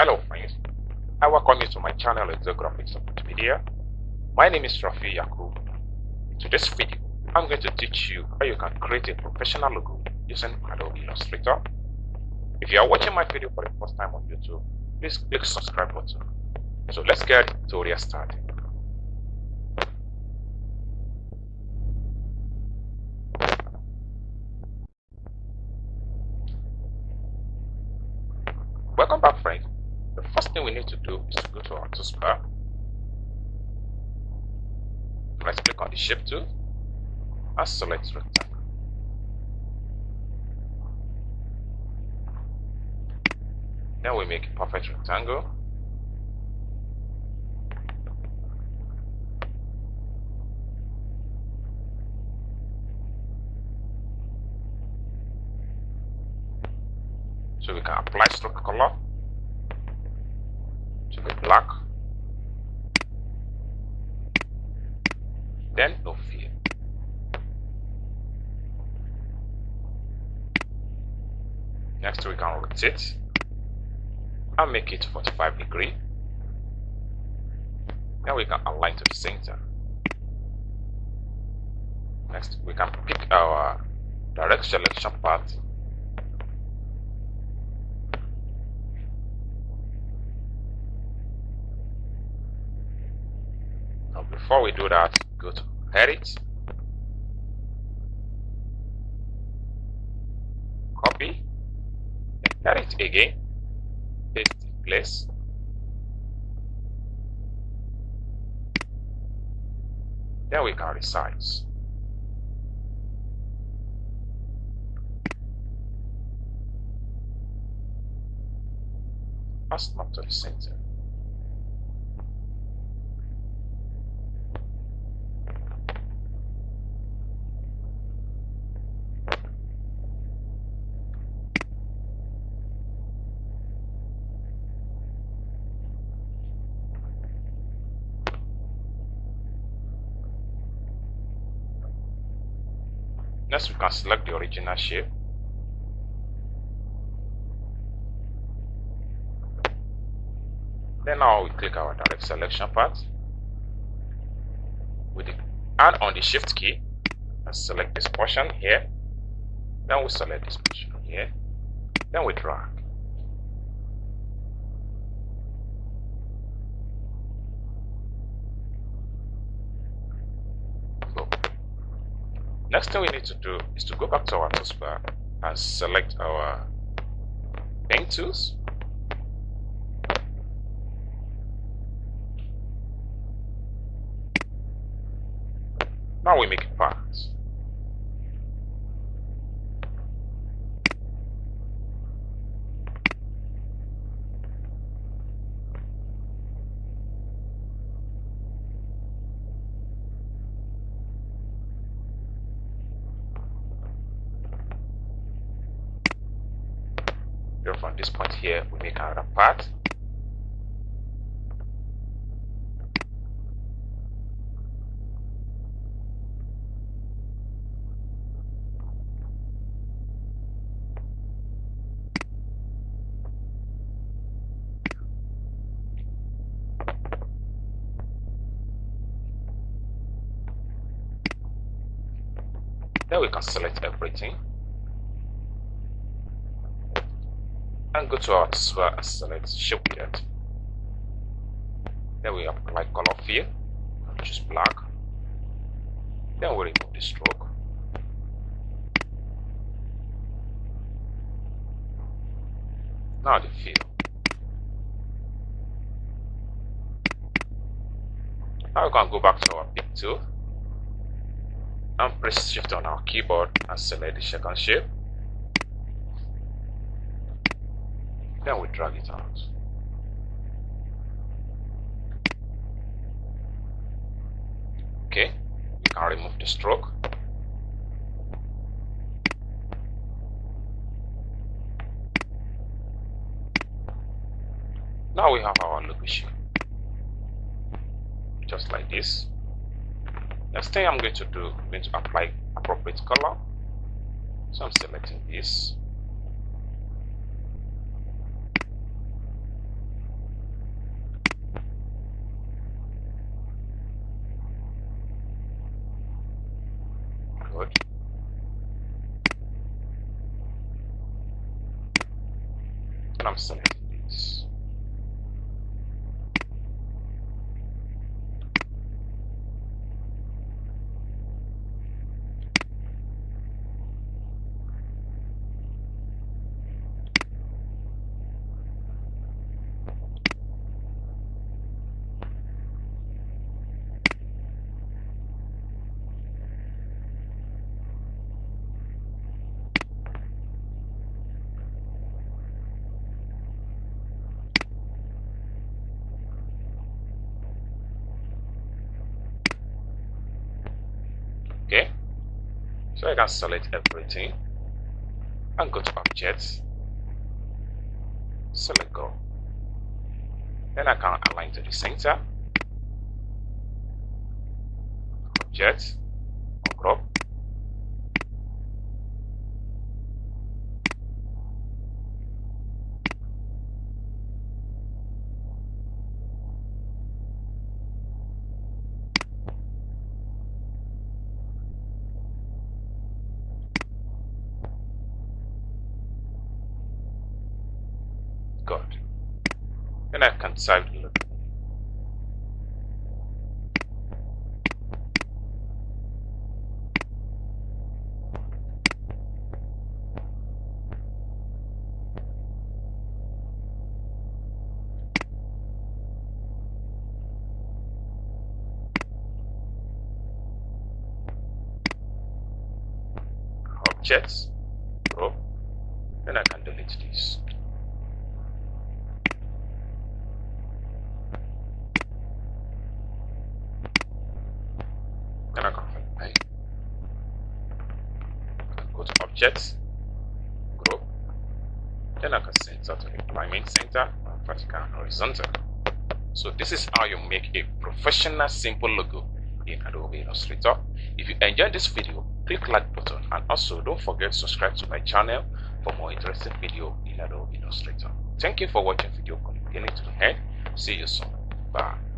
Hello friends, I welcome you to my channel Exographics Multimedia. My name is Rafi Yakub. In today's video, I'm going to teach you how you can create a professional logo using Adobe Illustrator. If you are watching my video for the first time on YouTube, please click subscribe button. So let's get the tutorial started. Welcome back friends. The first thing we need to do is to go to our toolbar. Let's click on the shape tool and select rectangle. Then we make a perfect rectangle. So we can apply stroke color to the black. Then no fill. Next we can rotate and make it 45 degrees. Then we can align to the center. Next we can pick our direct selection path. Now before we do that, go to edit, copy, edit again, paste in place. Then we can resize. And snap to the center. Next, we can select the original shape. Then now we click our direct selection path with the and on the shift key and select this portion here. Then we select this portion here. Then we drag. Next thing we need to do is to go back to our toolbar and select our pen tools. Now we make a path. Then from this point here, we make another path. Then we can select everything and go to our toolbar and select shape width. Then we apply color fill and choose black. Then we remove the stroke. Now the fill. Now we can go back to our pick tool and press shift on our keyboard and select the second shape. Then we drag it out. Okay, we can remove the stroke. Now we have our logo shape. Just like this. Next thing I'm going to do, I'm going to apply appropriate color. So I'm selecting this. and I'm selecting this. Okay, so I can select everything and go to Objects, select Go. Then I can align to the center, Objects, Crop. Good. Then I can type the logo. Objects, Group. Then I can delete this. Then I can go to Objects, Group. Then I can center to the alignment center, vertical and horizontal. So this is how you make a professional simple logo in Adobe Illustrator. If you enjoyed this video, click like button, and also don't forget to subscribe to my channel for more interesting video in Adobe Illustrator. Thank you for watching video from beginning to the end. See you soon. Bye.